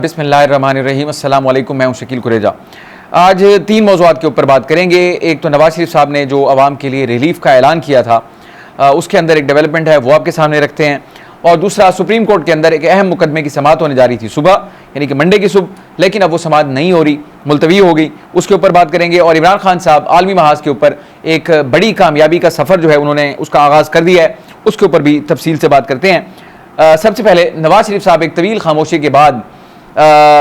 बिस्मिल्लाहिर्रहमानिर्रहीम। अस्सलाम वालेकुम। मैं हूं शकील कुरेजा। आज तीन मौज़ूआत के ऊपर बात करेंगे। एक तो नवाज शरीफ साहब ने जो आवाम के लिए रिलीफ का ऐलान किया था, उसके अंदर एक डेवलपमेंट है, वो आपके सामने रखते हैं। और दूसरा, सुप्रीम कोर्ट के अंदर एक अहम मुकदमे की समाअत होने जा रही थी सुबह, यानी कि मंडे की सुबह, लेकिन अब वो समाअत नहीं हो रही, मुलतवी हो गई, उसके ऊपर बात करेंगे। और इमरान खान साहब आलमी महाज के ऊपर एक बड़ी कामयाबी का सफ़र जो है उन्होंने उसका आगाज़ कर दिया है, उसके ऊपर भी तफसील से बात करते हैं। सबसे पहले नवाज शरीफ साहब एक तवील खामोशी के बाद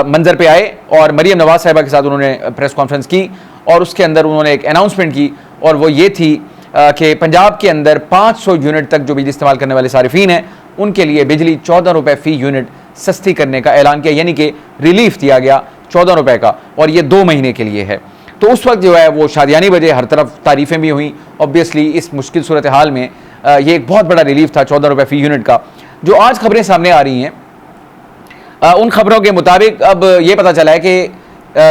मंजर पे आए और मरीम नवाज साहिबा के साथ उन्होंने प्रेस कॉन्फ्रेंस की और उसके अंदर उन्होंने एक अनाउंसमेंट की, और वो ये थी कि पंजाब के अंदर 500 यूनिट तक जो बिजली इस्तेमाल करने वाले सारिफीन हैं उनके लिए बिजली 14 रुपये फ़ी यूनिट सस्ती करने का ऐलान किया, यानी कि रिलीफ दिया गया 14 रुपये का, और ये 2 महीने के लिए है। तो उस वक्त जो है वो शादियानी बजे, हर तरफ तारीफ़ें भी हुई। ऑब्वियसली इस मुश्किल सूरत हाल में ये एक बहुत बड़ा रिलीफ था 14 रुपये फ़ी यूनिट का। जो आज खबरें सामने आ रही हैं, उन खबरों के मुताबिक अब ये पता चला है कि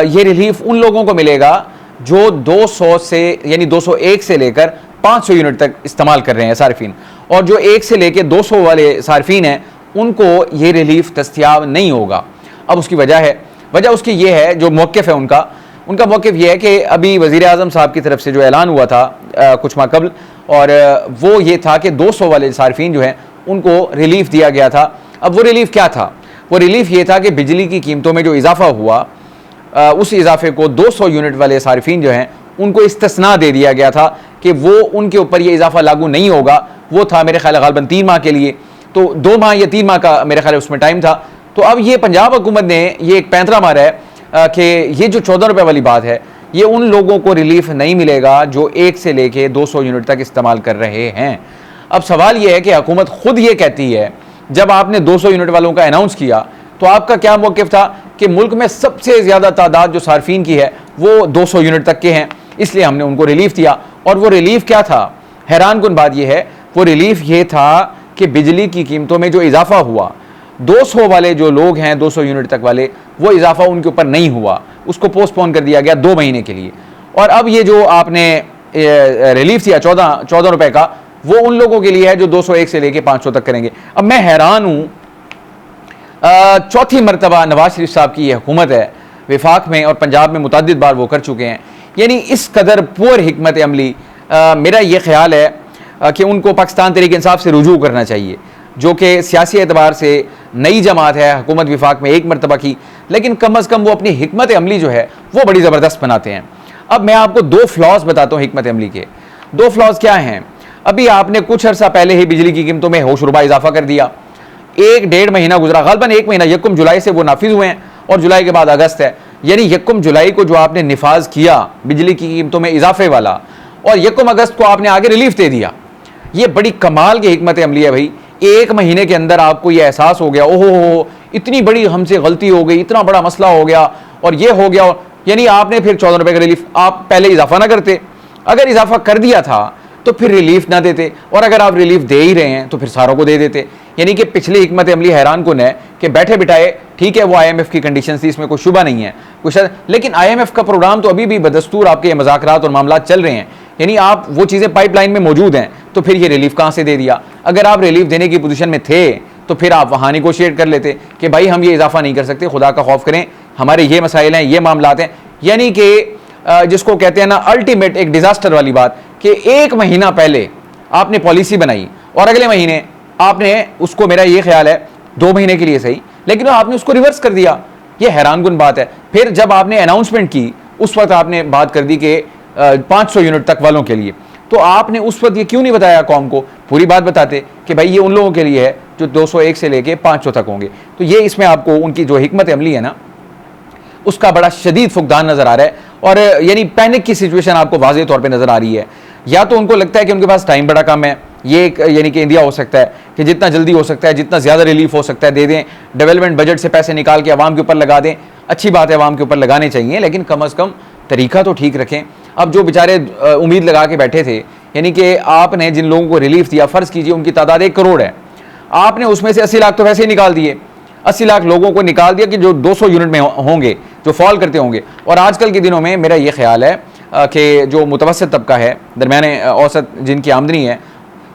ये रिलीफ उन लोगों को मिलेगा जो 200 से, यानी 201 से लेकर 500 यूनिट तक इस्तेमाल कर रहे हैं सार्फिन, और जो 1 से लेकर 200 वाले सार्फिन हैं उनको ये रिलीफ दस्तियाब नहीं होगा। अब उसकी वजह उसकी ये है, जो मौक़िफ़ है उनका मौक़िफ़ ये है कि अभी वज़ीर आज़म साहब की तरफ से जो ऐलान हुआ था कुछ माह कबल, और वो ये था कि 200 वाले सार्फिन जो हैं उनको रिलीफ दिया गया था। अब वो रिलीफ क्या था? वो रिलीफ ये था कि बिजली की कीमतों में जो इजाफा हुआ, उस इजाफे को 200 यूनिट वाले सारिफीन जो हैं उनको इस्तिस्ना दे दिया गया था कि वो उनके ऊपर ये इजाफा लागू नहीं होगा। वो था मेरे ख्याल गालिबन 3 माह के लिए, तो 2 माह या 3 माह का मेरे ख्याल उसमें टाइम था। तो अब ये पंजाब हुकूमत ने ये एक पैंतरा मारा है कि ये जो 14 रुपये वाली बात है, ये उन लोगों को रिलीफ नहीं मिलेगा जो 1 से लेके 200 यूनिट तक इस्तेमाल कर रहे हैं। अब सवाल ये है कि हुकूमत खुद ये कहती है, जब आपने 200 यूनिट वालों का अनाउंस किया तो आपका क्या मौक़िफ़ था कि मुल्क में सबसे ज़्यादा तादाद जो सार्फिन की है वो 200 यूनिट तक के हैं, इसलिए हमने उनको रिलीफ दिया। और वो रिलीफ क्या था? हैरान कुन बात यह है, वो रिलीफ ये था कि बिजली की कीमतों में जो इजाफा हुआ, 200 वाले जो लोग हैं 200 यूनिट तक वाले, वो इजाफा उनके ऊपर नहीं हुआ, उसको पोस्टपोन कर दिया गया 2 महीने के लिए। और अब ये जो आपने रिलीफ दिया 14 रुपये का, वो उन लोगों के लिए है जो 201 से लेके 500 तक करेंगे। अब मैं हैरान हूँ, चौथी मरतबा नवाज शरीफ साहब की ये हुकूमत है, विफाक में और पंजाब में मुतअद्दिद बार वो कर चुके हैं, यानी इस कदर पुअर हिकमत अमली। मेरा ये ख्याल है कि उनको पाकिस्तान तहरीक इंसाफ से रुजू करना चाहिए, जो कि सियासी एतबार से नई जमात है, हुकूमत विफाक में एक मरतबा की, लेकिन कम अज़ कम वो अपनी हिकमत अमली जो है वो बड़ी ज़बरदस्त बनाते हैं। अब मैं आपको 2 फ्लॉज बताता हूँ हिकमत अमली के। 2 फ्लॉज क्या हैं? अभी आपने कुछ अर्सा पहले ही बिजली की कीमतों में होशरुबा इजाफा कर दिया। 1-1.5 महीना गुजरा, गालिबन 1 महीना, 1 जुलाई से वो नाफिज हुए हैं और जुलाई के बाद अगस्त है, यानी 1 जुलाई को जो आपने निफाज किया बिजली की कीमतों में इजाफे वाला, और 1 अगस्त को आपने आगे रिलीफ दे दिया। ये बड़ी कमाल की हिकमत अमली है भाई। 1 महीने के अंदर आपको ये एहसास हो गया, ओहो इतनी बड़ी हमसे गलती हो गई, इतना बड़ा मसला हो गया और ये हो गया, यानी आपने फिर 14 रुपये का रिलीफ, आप पहले इजाफा ना करते, अगर इजाफा कर दिया था तो फिर रिलीफ ना देते, और अगर आप रिलीफ दे ही रहे हैं तो फिर सारों को दे देते। यानी कि पिछली हिकमत अमली हैरान कुन है कि बैठे बिठाए, ठीक है वो IMF की कंडीशन थी, इसमें कोई शुबा नहीं है कुछ, लेकिन IMF का प्रोग्राम तो अभी भी बदस्तूर आपके मुज़ाकरात और मामला चल रहे हैं, यानी आप वो चीज़ें पाइपलाइन में मौजूद हैं, तो फिर ये रिलीफ कहाँ से दे दिया? अगर आप रिलीफ देने की पोजीशन में थे तो फिर आप वहाँ निगोशिएट कर लेते कि भाई हम ये इजाफा नहीं कर सकते, खुदा का खौफ करें, हमारे ये मसाइल हैं, ये मामलात हैं। यानी कि जिसको कहते हैं ना अल्टीमेट एक डिजास्टर वाली बात, कि 1 महीना पहले आपने पॉलिसी बनाई और अगले महीने आपने उसको, मेरा ये ख्याल है 2 महीने के लिए सही, लेकिन आपने उसको रिवर्स कर दिया। ये हैरान कुन बात है। फिर जब आपने अनाउंसमेंट की उस वक्त आपने बात कर दी कि 500 यूनिट तक वालों के लिए, तो आपने उस वक्त ये क्यों नहीं बताया कौम को? पूरी बात बताते कि भाई ये उन लोगों के लिए है जो 201 से लेके 500 तक होंगे। तो ये इसमें आपको उनकी जो हिकमत अमली है ना, उसका बड़ा शदीद फुकदान नजर आ रहा है, और यानी पैनिक की सिचुएशन आपको वाज़ेह तौर पे नजर आ रही है। या तो उनको लगता है कि उनके पास टाइम बड़ा कम है, ये एक यानी कि इंडिया हो सकता है कि जितना जल्दी हो सकता है, जितना ज़्यादा रिलीफ हो सकता है दे दें, डेवलपमेंट बजट से पैसे निकाल के आवाम के ऊपर लगा दें। अच्छी बात है, आवाम के ऊपर लगाने चाहिए, लेकिन कम अज़ कम तरीका तो ठीक रखें। अब जो बेचारे उम्मीद लगा के बैठे थे, यानी कि आपने जिन लोगों को रिलीफ दिया, फ़र्ज़ कीजिए उनकी तादाद 1 करोड़ है, आपने उसमें से 80 लाख तो वैसे ही निकाल दिए, 80 लाख लोगों को निकाल दिया कि जो 200 यूनिट में होंगे, जो फॉल करते होंगे। और आजकल के दिनों में मेरा ये ख्याल है कि जो मुतवस्सित तबका है, दरमियाने औसत जिनकी आमदनी है,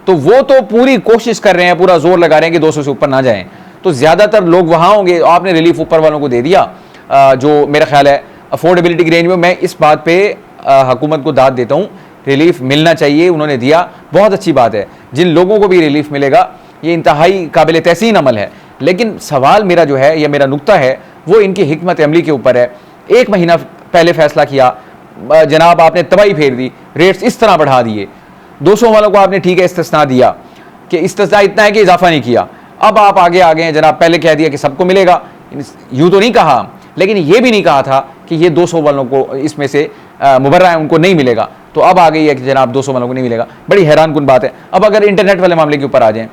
तो वो तो पूरी कोशिश कर रहे हैं, पूरा जोर लगा रहे हैं कि 200 से ऊपर ना जाएं। तो ज़्यादातर लोग वहाँ होंगे। आपने रिलीफ ऊपर वालों को दे दिया, जो मेरा ख्याल है अफोर्डेबिलिटी की रेंज में। मैं इस बात पे हुकूमत को दाद देता हूँ, रिलीफ मिलना चाहिए, उन्होंने दिया, बहुत अच्छी बात है। जिन लोगों को भी रिलीफ मिलेगा ये इंतहाई काबिल तहसीन अमल है। लेकिन सवाल मेरा जो है या मेरा नुक्ता है वो इनकी हिकमत अमली के ऊपर है। 1 महीना पहले फैसला किया, जनाब आपने तबाही फेर दी, रेट्स इस तरह बढ़ा दिए। 200 वालों को आपने ठीक है इस्तिस्ना दिया कि इस्तिस्ना इतना है कि इजाफा नहीं किया। अब आप आगे आ गए हैं जनाब, पहले कह दिया कि सबको मिलेगा, यूँ तो नहीं कहा, लेकिन ये भी नहीं कहा था कि ये 200 वालों को इसमें से मुबर्रा है उनको नहीं मिलेगा। तो अब आ गई है कि जनाब 200 वालों को नहीं मिलेगा। बड़ी हैरानकुन बात है। अब अगर इंटरनेट वाले मामले के ऊपर आ जाएं,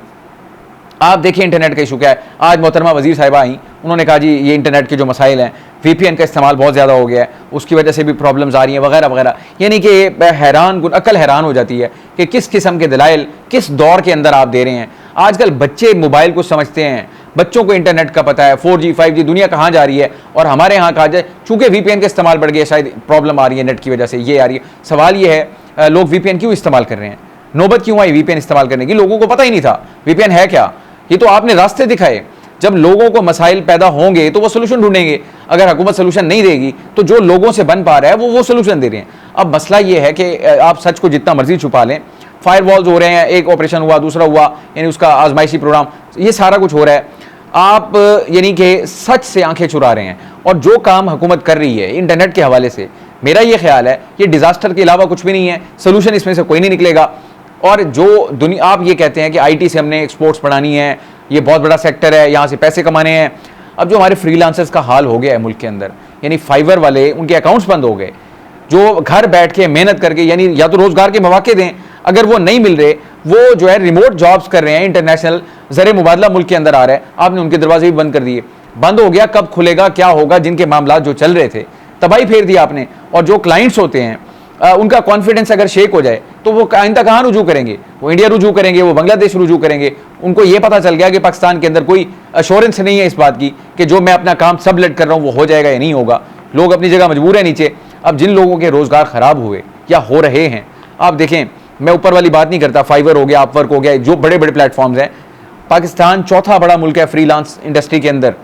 आप देखिए इंटरनेट का इशू क्या है। आज मोहतरमा वजीर साहिबा आई, उन्होंने कहा जी ये इंटरनेट के जो मसाइल हैं, VPN का इस्तेमाल बहुत ज़्यादा हो गया है, उसकी वजह से भी प्रॉब्लम्स आ रही हैं वगैरह वगैरह। यानी कि अकल हैरान हो जाती है कि किस किस्म के दलाइल किस दौर के अंदर आप दे रहे हैं। आजकल बच्चे मोबाइल को समझते हैं, बच्चों को इंटरनेट का पता है, 4G 5G दुनिया कहाँ जा रही है, और हमारे यहाँ कहा जाए चूँकि VPN का इस्तेमाल बढ़ गया, शायद प्रॉब्लम आ रही है नेट की वजह से, ये आ रही है। सवाल ये है लोग VPN क्यों इस्तेमाल कर रहे हैं, नौबत क्यों आई VPN इस्तेमाल करने की? लोगों को पता ही नहीं था VPN है क्या। ये तो आपने रास्ते दिखाए। जब लोगों को मसाइल पैदा होंगे तो वो सोल्यूशन ढूंढेंगे। अगर हुकूमत सोल्यूशन नहीं देगी तो जो लोगों से बन पा रहा है वो सोल्यूशन दे रहे हैं। अब मसला ये है कि आप सच को जितना मर्जी छुपा लें, फायरवॉल्स हो रहे हैं, एक ऑपरेशन हुआ, दूसरा हुआ, यानी उसका आजमाइशी प्रोग्राम, ये सारा कुछ हो रहा है। आप यानी कि सच से आंखें चुरा रहे हैं। और जो काम हुकूमत कर रही है इंटरनेट के हवाले से, मेरा ये ख्याल है ये डिजास्टर के अलावा कुछ भी नहीं है, सोल्यूशन इसमें से कोई नहीं निकलेगा। और जो दुनिया, आप ये कहते हैं कि IT से हमने एक्सपोर्ट्स बढ़ानी है, ये बहुत बड़ा सेक्टर है, यहाँ से पैसे कमाने हैं। अब जो हमारे फ्रीलांसर्स का हाल हो गया है मुल्क के अंदर, यानी फाइवर वाले, उनके अकाउंट्स बंद हो गए, जो घर बैठ के मेहनत करके, यानी या तो रोजगार के मौके दें, अगर वो नहीं मिल रहे, वो जो है रिमोट जॉब्स कर रहे हैं, इंटरनेशनल ज़र मुबादला मुल्क के अंदर आ रहा है, आपने उनके दरवाजे भी बंद कर दिए। बंद हो गया, कब खुलेगा, क्या होगा? जिनके मामला जो चल रहे थे तबाही फेर दिया आपने। और जो क्लाइंट्स होते हैं उनका कॉन्फिडेंस अगर शेक हो जाए तो वो आइंदा कहाँ रुजू करेंगे? वो इंडिया रुजू करेंगे, वो बांग्लादेश रुजू करेंगे। उनको ये पता चल गया कि पाकिस्तान के अंदर कोई अश्योरेंस नहीं है इस बात की कि जो मैं अपना काम सब लेट कर रहा हूँ वो हो जाएगा या नहीं होगा। लोग अपनी जगह मजबूर है नीचे। अब जिन लोगों के रोजगार खराब हुए या हो रहे हैं, आप देखें, मैं ऊपर वाली बात नहीं करता, फाइवर हो गया, अपवर्क हो गया, जो बड़े बड़े प्लेटफॉर्म्स हैं। पाकिस्तान चौथा बड़ा मुल्क है फ्रीलांस इंडस्ट्री के अंदर,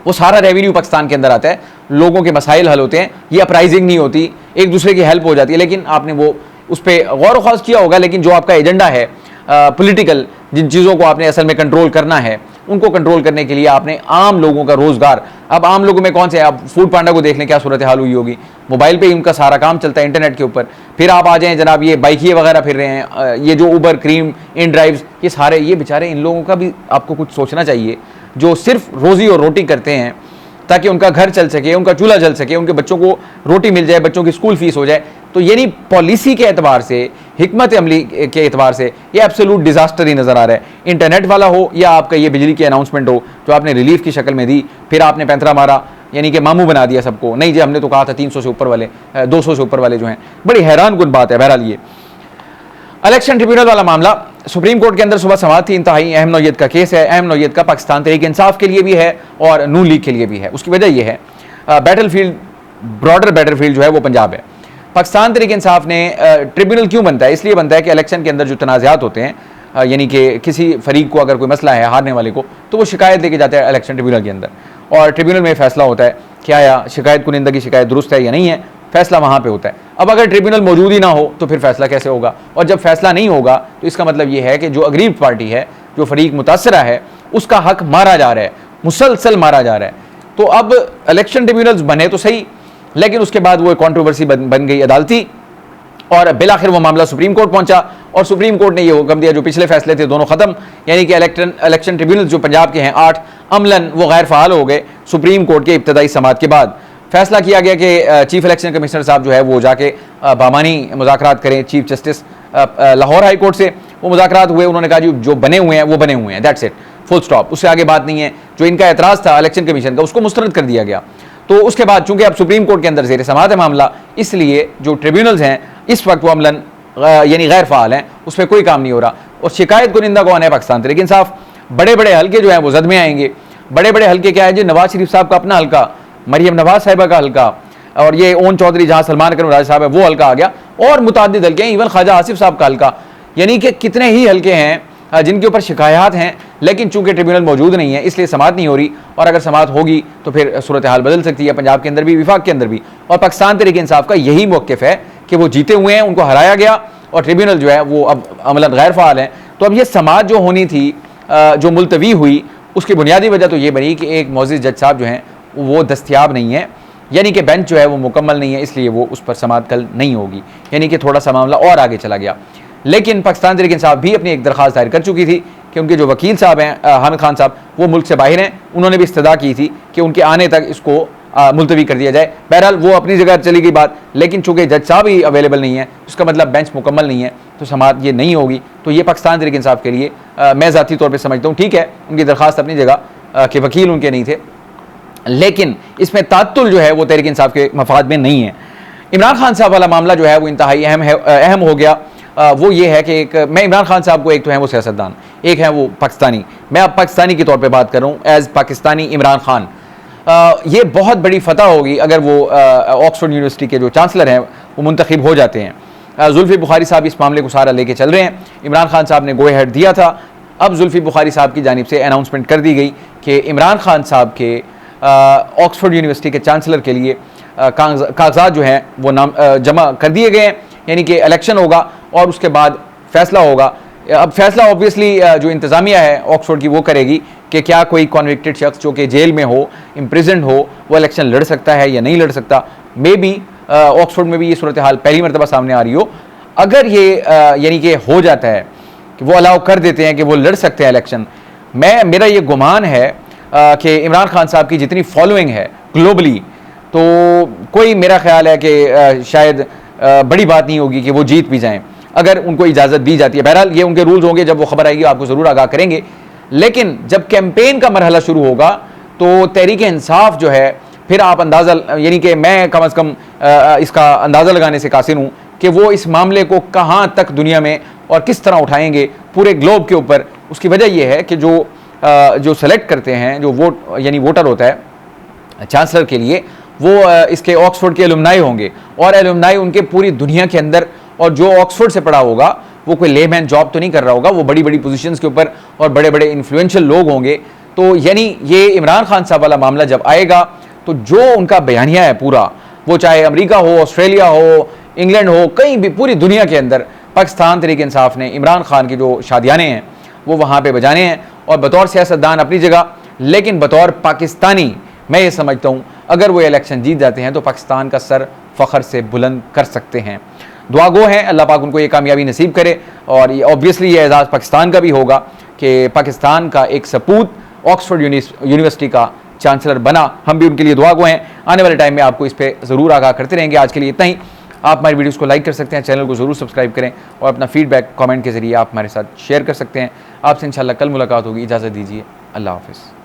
वो सारा रेवेन्यू पाकिस्तान के अंदर आता है, लोगों के मसाइल हल होते हैं, ये अपराइजिंग नहीं होती, एक दूसरे की हेल्प हो जाती है। लेकिन आपने वो उस पर गौर ख्वास किया होगा, लेकिन जो आपका एजेंडा है पॉलिटिकल, जिन चीज़ों को आपने असल में कंट्रोल करना है, उनको कंट्रोल करने के लिए आपने आम लोगों का रोजगार, अब आम लोगों में कौन से, आप फूड पांडा को देख लें क्या सूरत हाल हुई होगी, मोबाइल पे ही उनका सारा काम चलता है इंटरनेट के ऊपर। फिर आप आ जाएं जनाब, ये बाइकिए वगैरह फिर रहे हैं, ये जो उबर, क्रीम, इन ड्राइव्स, ये सारे, ये बेचारे, इन लोगों का भी आपको कुछ सोचना चाहिए, जो सिर्फ रोज़ी और रोटी करते हैं ताकि उनका घर चल सके, उनका चूल्हा जल सके, उनके बच्चों को रोटी मिल जाए, बच्चों की स्कूल फीस हो जाए। तो यानी पॉलिसी के एतबार से, हिकमत अमली के एतबार से ये एब्सोल्यूट डिजास्टर ही नज़र आ रहा है। इंटरनेट वाला हो या आपका ये बिजली की अनाउंसमेंट हो जो आपने रिलीफ की शक्ल में दी, फिर आपने पैंतरा मारा, यानी कि मामू बना दिया सबको। नहीं जी, हमने तो कहा था 300 से ऊपर वाले, 200 से ऊपर वाले जो हैं, बड़ी हैरानकुन बात है। बहरहाल ये इलेक्शन ट्रिब्यूनल वाला मामला सुप्रीम कोर्ट के अंदर सुबह समाअत थी, इंतहाई अहम नौयत का केस है, अहम नौयत का पाकिस्तान तहरीक इंसाफ के लिए भी है और नून लीग के लिए भी है। उसकी वजह यह है बैटलफील्ड, ब्रॉडर बैटलफील्ड जो है वो पंजाब है। पाकिस्तान तहरीक इंसाफ ने ट्रिब्यूनल क्यों बनता है? इसलिए बनता है कि इलेक्शन के अंदर जो तनाज़ात होते हैं, यानी कि किसी फरीक को अगर कोई मसला है हारने वाले को, तो वो शिकायत लेके जाता है इलेक्शन ट्रिब्यूनल के अंदर, और ट्रिब्यूनल में फैसला होता है क्या या शिकायत कुनिंदा की शिकायत दुरुस्त है या नहीं है, फैसला वहाँ पे होता है। अब अगर ट्रिब्यूनल मौजूद ही ना हो तो फिर फैसला कैसे होगा? और जब फैसला नहीं होगा तो इसका मतलब ये है कि जो अग्रीव पार्टी है, जो फरीक मुतासरा है, उसका हक मारा जा रहा है, मुसलसल मारा जा रहा है। तो अब इलेक्शन ट्रिब्यूनल्स बने तो सही, लेकिन उसके बाद वो कंट्रोवर्सी बन गई अदालती, और बिलाखिर वो मामला सुप्रीम कोर्ट पहुंचा, और सुप्रीम कोर्ट ने ये हुक्म दिया जो पिछले फैसले थे दोनों खत्म, यानी कि इलेक्शन ट्रिब्यूनल जो पंजाब के हैं 8 अमलन वो गैर फ़ाल हो गए। सुप्रीम कोर्ट के इब्तदाई समाअत के बाद फैसला किया गया कि चीफ इलेक्शन कमिश्नर साहब जो है वो जाके बामानी मुज़ाकरात करें chief justice Lahore high court से। वो मुज़ाकरात हुए, उन्होंने कहा जी जो बने हुए हैं वो बने हुए हैं, दैट्स इट, फुल स्टॉप, उससे आगे बात नहीं है। जो इनका एतराज़ था इलेक्शन कमीशन का, उसको मुस्तरद कर दिया गया। तो उसके बाद चूंकि अब सुप्रीम कोर्ट के अंदर ज़ेर समाअत है मामला, इसलिए जो ट्रिब्यूनल्स हैं इस वक्त वो अमलन यानी गैर फ़ाल हैं, उस पर कोई काम नहीं हो रहा। और शिकायत कुनिंदा कौन है? पाकिस्तान तहरीक इंसाफ। बड़े बड़े हल्के जो हैं वो जद में आएंगे। बड़े बड़े हल्के क्या है जी? नवाज शरीफ साहब का अपना हल्का, मरियम नवाज साहिबा का हल्का, और ये ओन चौधरी जहाँ सलमान करम राज साहब है वो हल्का आ गया, और मुतादिद हल्के हैं, इवन ख्वाजा आसिफ साहब का हल्का, यानी कि कितने ही हल्के हैं जिनके ऊपर शिकायत हैं, लेकिन चूंकि ट्रिब्यूनल मौजूद नहीं है इसलिए समाअत नहीं हो रही, और अगर समाअत होगी तो फिर सूरत हाल बदल सकती है, पंजाब के अंदर भी, विफाक के अंदर भी। और पाकिस्तान तहरीक इंसाफ का यही मौक़िफ़ है कि वो जीते हुए हैं, उनको हराया गया और ट्रिब्यूनल जो है वो अब अमलन गैर फ़ाल है। तो अब ये समाअत जो होनी थी, जो मुलतवी हुई, उसकी बुनियादी वजह तो ये बनी कि एक मोअज़्ज़िज़ जज साहब जो हैं वो दस्तयाब नहीं है, यानी कि बेंच जो है वो मुकम्मल नहीं है, इसलिए वो उस पर समाअत कल नहीं होगी, यानी कि थोड़ा सा मामला और आगे चला गया। लेकिन पाकिस्तान तहरीक इंसाफ भी अपनी एक दरख्वास्त दायर कर चुकी थी कि उनके जो वकील साहब हैं हामिद खान साहब, वो मुल्क से बाहर हैं, उन्होंने भी इस्तदा की थी कि उनके आने तक इसको मुलतवी कर दिया जाए। बहरहाल वो अपनी जगह चली गई बात, लेकिन चूंकि जज साहब ही अवेलेबल नहीं है, उसका मतलब बेंच मुकम्मल नहीं है, तो समाअत ये नहीं होगी। तो ये पाकिस्तान तहरीक इंसाफ के लिए मैं ज़ाती तौर पर समझता हूँ, ठीक है उनकी दरख्वास्त अपनी जगह कि वकील उनके नहीं थे, लेकिन इसमें तात्तुल जो है वो तहरीक इंसाफ के मफाद में नहीं है। इमरान खान साहब वाला मामला जो है वो इंतहाई अहम हो गया। वो ये है कि एक मैं इमरान खान साहब को, एक तो है वो सियासतदान, एक है वो पाकिस्तानी, मैं अब पाकिस्तानी के तौर पे बात कर रहा हूँ, एज़ पाकिस्तानी इमरान खान। ये बहुत बड़ी फतह होगी अगर वो ऑक्सफोर्ड यूनिवर्सिटी के जो चांसलर हैं वो मुंतखब हो जाते हैं। जुल्फ़ी बुखारी साहब इस मामले को सारा लेके चल रहे हैं, इमरान खान साहब ने गो अहेड दिया था। अब जुल्फ़ी बुखारी साहब की जानिब से अनाउंसमेंट कर दी गई कि इमरान खान साहब के ऑक्सफोर्ड यूनिवर्सिटी के चांसलर के लिए कागजात जो हैं वो जमा कर दिए गए हैं, यानी कि इलेक्शन होगा और उसके बाद फैसला होगा। अब फैसला ऑब्वियसली जो इंतज़ामिया है ऑक्सफोर्ड की वो करेगी कि क्या कोई कॉन्विक्टेड शख्स जो कि जेल में हो, इम्प्रिजन हो, वो इलेक्शन लड़ सकता है या नहीं लड़ सकता। मे बी ऑक्सफोर्ड में भी ये सूरत हाल पहली मरतबा सामने आ रही हो। अगर ये यानी कि हो जाता है कि वो अलाउ कर देते हैं कि वो लड़ सकते हैं इलेक्शन, मेरा ये गुमान है कि इमरान खान साहब की जितनी फॉलोइंग है ग्लोबली, तो कोई मेरा ख्याल है कि शायद बड़ी बात नहीं होगी कि वो जीत भी जाएं अगर उनको इजाज़त दी जाती है। बहरहाल ये उनके रूल्स होंगे, जब वो खबर आएगी आपको ज़रूर आगाह करेंगे। लेकिन जब कैंपेन का मरहला शुरू होगा तो तहरीक इंसाफ जो है, फिर आप अंदाज़ा, यानी कि मैं कम अज़ कम इसका अंदाज़ा लगाने से कासिर हूँ कि वो इस मामले को कहाँ तक दुनिया में और किस तरह उठाएंगे पूरे ग्लोब के ऊपर। उसकी वजह यह है कि जो सेलेक्ट करते हैं, जो वोट यानी वोटर होता है चांसलर के लिए, वो इसके ऑक्सफोर्ड के एलुमनाई होंगे, और एलुमनाई उनके पूरी दुनिया के अंदर, और जो ऑक्सफोर्ड से पढ़ा होगा वो कोई लेमैन जॉब तो नहीं कर रहा होगा, वो बड़ी बड़ी पोजीशंस के ऊपर और बड़े बड़े इन्फ्लुएंशियल लोग होंगे। तो यानी ये इमरान खान साहब वाला मामला जब आएगा तो जो उनका बयानिया है पूरा, वो चाहे अमेरिका हो, ऑस्ट्रेलिया हो, इंग्लैंड हो, कहीं भी पूरी दुनिया के अंदर पाकिस्तान तहरीक इंसाफ ने इमरान खान की जो शादियाने हैं वो वहाँ पर बजाने हैं। और बतौर सियासतदान अपनी जगह, लेकिन बतौर पाकिस्तानी मैं ये समझता हूँ अगर वो इलेक्शन जीत जाते हैं तो पाकिस्तान का सर फ़ख्र से बुलंद कर सकते हैं। दुआ गो हैं अल्लाह पाक उनको ये कामयाबी नसीब करे, और ये ऑब्वियसली ये एजाज़ पाकिस्तान का भी होगा कि पाकिस्तान का एक सपूत ऑक्सफोर्ड यूनिवर्सिटी का चांसलर बना। हम भी उनके लिए दुआ गो हैं। आने वाले टाइम में आपको इस पर ज़रूर आगाह करते रहेंगे। आज के लिए इतना ही। आप हमारी वीडियोज़ को लाइक कर सकते हैं, चैनल को ज़रूर सब्सक्राइब करें, और अपना फीडबैक कमेंट के ज़रिए आप हमारे साथ शेयर कर सकते हैं। आपसे इंशाल्लाह कल मुलाकात होगी। इजाज़त दीजिए, अल्लाह हाफ़िज़।